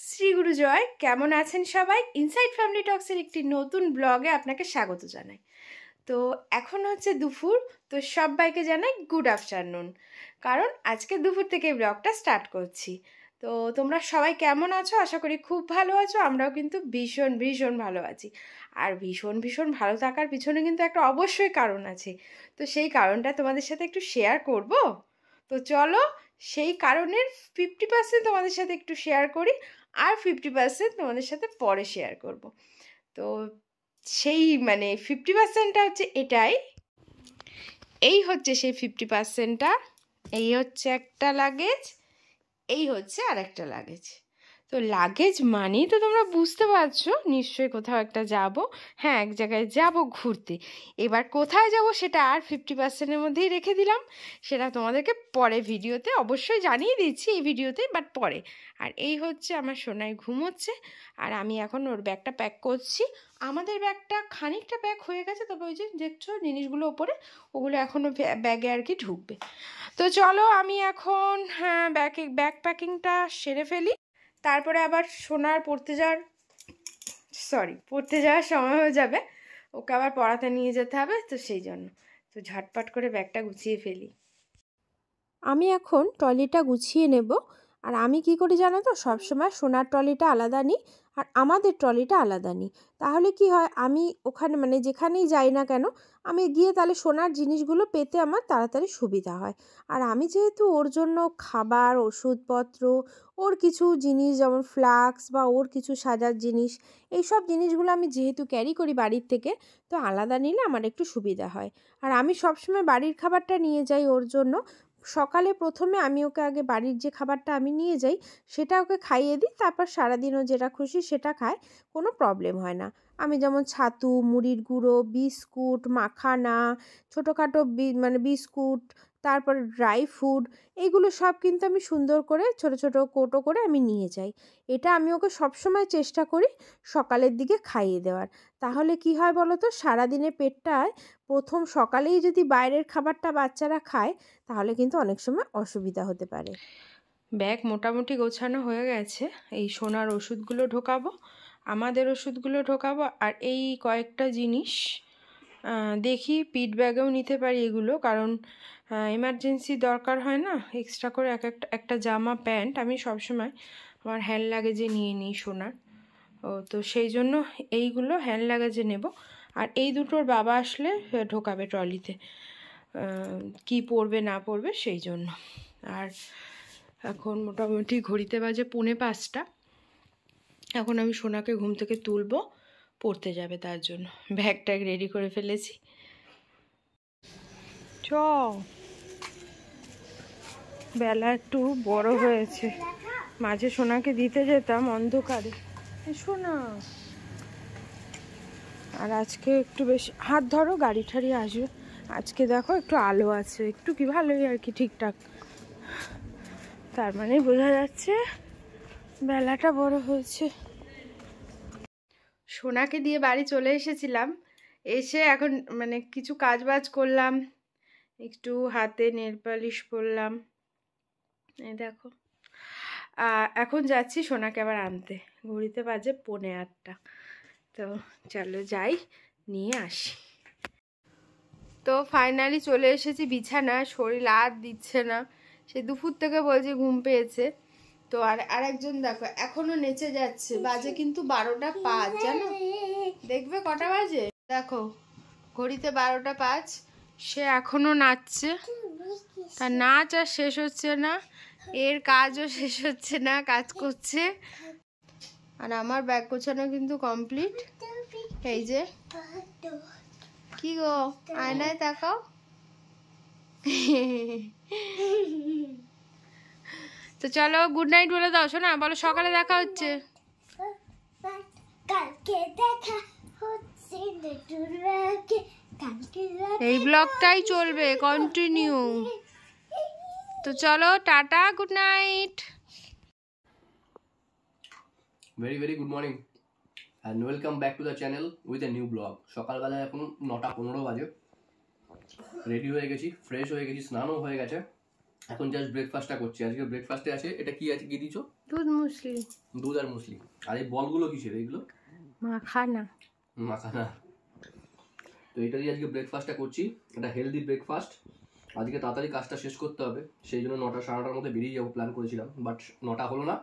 শ্রী গুরু জয়। কেমন আছেন সবাই? ইনসাইড ফ্যামিলি টক্সের একটি নতুন ব্লগে আপনাকে স্বাগত জানাই। তো এখন হচ্ছে দুপুর, তো সবাইকে জানাই গুড আফটারনুন, কারণ আজকে দুপুর থেকে ব্লগটা স্টার্ট করছি। তো তোমরা সবাই কেমন আছো? আশা করি খুব ভালো আছো। আমরাও কিন্তু ভীষণ ভীষণ ভালো আছি। আর ভীষণ ভীষণ ভালো থাকার পিছনে কিন্তু একটা অবশ্যই কারণ আছে। তো সেই কারণটা তোমাদের সাথে একটু শেয়ার করব। তো চলো সেই কারণের 50% তোমাদের সাথে একটু শেয়ার করি, আর 50% তোমাদের সাথে পরে শেয়ার করব। তো সেই 50%টা হচ্ছে এটাই, এই হচ্ছে সেই 50%টা। এই হচ্ছে একটা লাগেজ, এই হচ্ছে আর একটা লাগেজ। তো লাগেজ মানেই তো তোমরা বুঝতে পারছো নিশ্চয়ই কোথাও একটা যাব। হ্যাঁ, এক জায়গায় যাব ঘুরতে। এবার কোথায় যাব সেটা আর 50%-এর মধ্যেই রেখে দিলাম। সেটা তোমাদেরকে পরে ভিডিওতে অবশ্যই জানিয়ে দিচ্ছি, এই ভিডিওতে, বাট পরে। আর এই হচ্ছে আমার সোনাই ঘুমোচ্ছে, আর আমি এখন ওর ব্যাগটা প্যাক করছি। আমাদের ব্যাগটা খানিকটা প্যাক হয়ে গেছে, তবে ওই যে দেখছো জিনিসগুলো ওপরে, ওগুলো এখনও ব্যাগে আর কি ঢুকবে। তো চলো আমি এখন ব্যাগ প্যাকিংটা সেরে ফেলি, তারপরে আবার সোনার পড়তে যাওয়ার সময় হয়ে যাবে। ওকে আবার পড়াতে নিয়ে যেতে হবে, তো সেই জন্য তো ঝটপট করে ব্যাগটা গুছিয়ে ফেলি। আমি এখন ট্রলিটা গুছিয়ে নেব। আর আমি কি করি জানো তো, সবসময় সোনার ট্রলিটা আলাদা নিই আর আমাদের ট্রলিটা আলাদা নিই। তাহলে কি হয়, আমি ওখানে যেখানেই যাই না কেন, আমি গিয়ে তাহলে সোনার জিনিসগুলো পেতে আমার তাড়াতাড়ি সুবিধা হয়। আর আমি যেহেতু ওর জন্য খাবার, ওষুধপত্র, ওর কিছু জিনিস যেমন ফ্লাক্স বা ওর কিছু সাজার জিনিস, এই সব জিনিসগুলো আমি যেহেতু ক্যারি করি বাড়ির থেকে, তো আলাদা নিলে আমার একটু সুবিধা হয়। আর আমি সবসময় বাড়ির খাবারটা নিয়ে যাই ওর জন্য। সকালে প্রথমে আমি ওকে আগে বাড়ির যে খাবারটা আমি নিয়ে যাই সেটা ওকে খাইয়ে দিই, তারপর সারাদিনও যেটা খুশি সেটা খায়, কোনো প্রবলেম হয় না। আমি যেমন ছাতু, মুড়ির গুঁড়ো, বিস্কুট, মাখানা, ছোটোখাটো বিস্কুট, তারপর ড্রাই ফ্রুট, এইগুলো সব কিন্তু আমি সুন্দর করে ছোট ছোট কৌটো করে আমি নিয়ে যাই। এটা আমি ওকে সবসময় চেষ্টা করি সকালের দিকে খাইয়ে দেওয়ার। তাহলে কি হয় বলো তো, সারাদিনের পেটটায় প্রথম সকালেই যদি বাইরের খাবারটা বাচ্চারা খায়, তাহলে কিন্তু অনেক সময় অসুবিধা হতে পারে। ব্যাগ মোটামুটি গোছানো হয়ে গেছে। এই সোনার ওষুধগুলো ঢোকাবো, আমাদের ওষুধগুলো ঢোকাবো, আর এই কয়েকটা জিনিস দেখি পিট ব্যাগেও নিতে পারি এগুলো, কারণ এমার্জেন্সি দরকার হয় না। এক্সট্রা করে একটা জামা প্যান্ট আমি সবসময় আমার হ্যান্ড লাগেজে নিয়ে নিই সোনার। তো সেই জন্য এইগুলো হ্যান্ড লাগেজে নেব। আর এই দুটোর বাবা আসলে ঢোকাবে ট্রলিতে, কি পরবে না পরবে সেই জন্য। আর এখন মোটামুটি ঘড়িতে বাজে 4:45। এখন আমি সোনাকে ঘুম থেকে তুলবো, পড়তে যাবে, তার জন্য ব্যাগ ট্যাগ রেডি করে ফেলেছি। বেলা একটু বড় হয়েছে, মাঝে সোনাকে দিতে যেতাম অন্ধকারে। সোনা, আর আজকে একটু বেশি হাত ধরো, গাড়ি ঠাড়ি আসবে। আজকে দেখো একটু আলো আছে, একটু কি ভালোই আর কি, ঠিকঠাক। তার মানে বোঝা যাচ্ছে বেলাটা বড় হয়েছে। সোনাকে দিয়ে বাড়ি চলে এসেছিলাম, এসে এখন কিছু কাজ বাজ করলাম, একটু হাতে নেল পালিশ পরলাম, এই দেখো। এখন যাচ্ছি সোনাকে আবার আনতে, ঘড়িতে বাজে 8:45। তো চলো যাই, নিয়ে আসি। তো ফাইনালি চলে এসেছি বিছানায়, শরীর আর দিচ্ছে না, সে দুপুর থেকে বলছে ঘুম পেয়েছে। তো আর একজন দেখো এখনো নেচে যাচ্ছে, বাজে কিন্তু 12:05, জানো? দেখবে কটা বাজে, দেখো ঘড়িতে 12:05, সে এখনো নাচছে। তার নাচ আর শেষ হচ্ছে না, এর কাজও শেষ হচ্ছে না, কাজ করছে। আর আমার ব্যাগ গোছানো কিন্তু কমপ্লিট। এই যে, কি গো, আয়নায় তাকাও। তো চলো গুড নাইট বলে দাও শোনা, বলো সকালে দেখা হচ্ছে। এই ব্লগটাই চলবে কন্টিনিউ। তো চলো tata, good night. very good morning and welcome back to the channel with a new blog. সকালবেলা এখন 9:15 বাজে, রেডি হয়ে গেছি, ফ্রেশ হয়ে গেছি, স্নানও হয়ে গেছে। এখন জাস্ট ব্রেকফাস্টটা করছি। আজকে ব্রেকফাস্টে আছে, এটা কি আছে, কি দিছো? দুধ মুসলি। দুধ আর মুসলি। আর এই বলগুলো কিসের এইগুলো? মাখানা। মাখানা। তো এটা দিয়ে আজকে ব্রেকফাস্টটা করছি, এটা হেলদি ব্রেকফাস্ট। আজকে তাড়াতাড়ি কাজটা শেষ করতে হবে, সেই জন্য 9টা 9:30টার মধ্যে বেরিয়ে যাবো প্ল্যান করেছিলাম, বাট 9টা হলো না,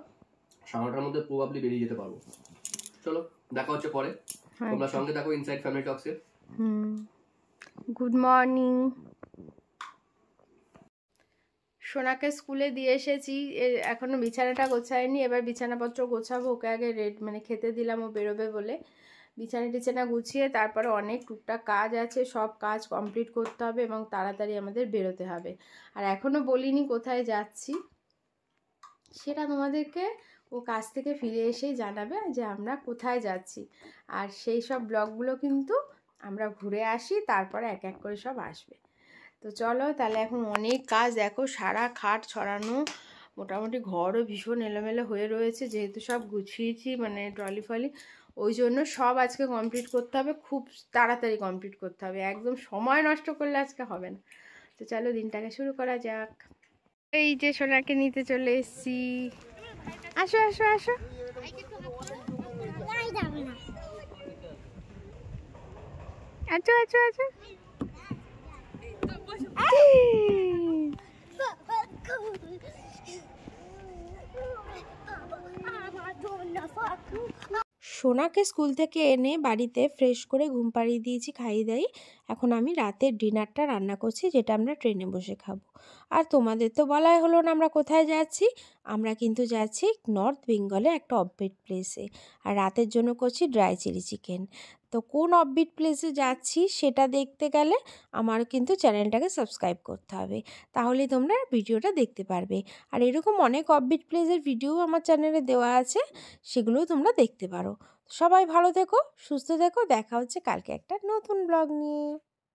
9:30টার মধ্যে প্রবাবলি বেরিয়ে যেতে পারবো। চলো দেখা হচ্ছে পরে, তোমরা সঙ্গে থাকো ইনসাইড ফ্যামিলি টক্সে। Good morning. সোনাকে স্কুলে দিয়ে এসেছি, এখনো বিছানাটা গোছায়নি, এবার বিছানাপত্র গোছাবো। ওকে আগে মানে খেতে দিলাম, ও বেরোবে বলে। বিছানা গুছিয়ে তারপরে অনেক টুকটাক কাজ আছে, সব কাজ কমপ্লিট করতে হবে এবং তাড়াতাড়ি আমাদের বেরোতে হবে। আর এখনও বলিনি কোথায় যাচ্ছি, সেটা তোমাদেরকে ও কাজ থেকে ফিরে এসেই জানাবে যে আমরা কোথায় যাচ্ছি। আর সেই সব ব্লগগুলো কিন্তু আমরা ঘুরে আসি, তারপরে এক এক করে সব আসবে। তো চলো তাহলে, এখন অনেক কাজ, দেখো সারা খাট ছড়ানো, মোটামুটি ঘরও ভীষণ এলোমেলো হয়ে রয়েছে, যেহেতু সব গুছিয়েছি মানে ট্রলি ফলি, ওই জন্য সব আজকে কমপ্লিট করতে হবে, খুব তাড়াতাড়ি কমপ্লিট করতে হবে, একদম সময় নষ্ট করলে আজকে হবে না। তো চলো দিনটাকে শুরু করা যাক। এই যে সোনাকে নিতে চলে এসেছি, আসো আসো আসো। আচ্ছা আচ্ছা আচ্ছা। সোনাকে স্কুল থেকে এনে বাড়িতে ফ্রেশ করে ঘুম পাড়িয়ে দিয়েছি, খাইয়ে দেই। এখন আমি রাতের ডিনারটা রান্না করছি, যেটা আমরা ট্রেনে বসে খাবো। আর তোমাদের তো বলাই হলো না আমরা কোথায় যাচ্ছি। আমরা কিন্তু যাচ্ছি নর্থ বেঙ্গলে একটা অফবিট প্লেসে, আর রাতের জন্য করছি ড্রাই চিলি চিকেন। তো কোন অফবিট প্লেসে যাচ্ছি সেটা দেখতে গেলে আমার কিন্তু চ্যানেলটাকে সাবস্ক্রাইব করতে হবে, তাহলেই তোমরা ভিডিওটা দেখতে পারবে। আর এরকম অনেক অফবিট প্লেসের ভিডিও আমার চ্যানেলে দেওয়া আছে, সেগুলোও তোমরা দেখতে পারো। সবাই ভালো থেকো, সুস্থ থেকো, দেখা হচ্ছে কালকে একটা নতুন ব্লগ নিয়ে।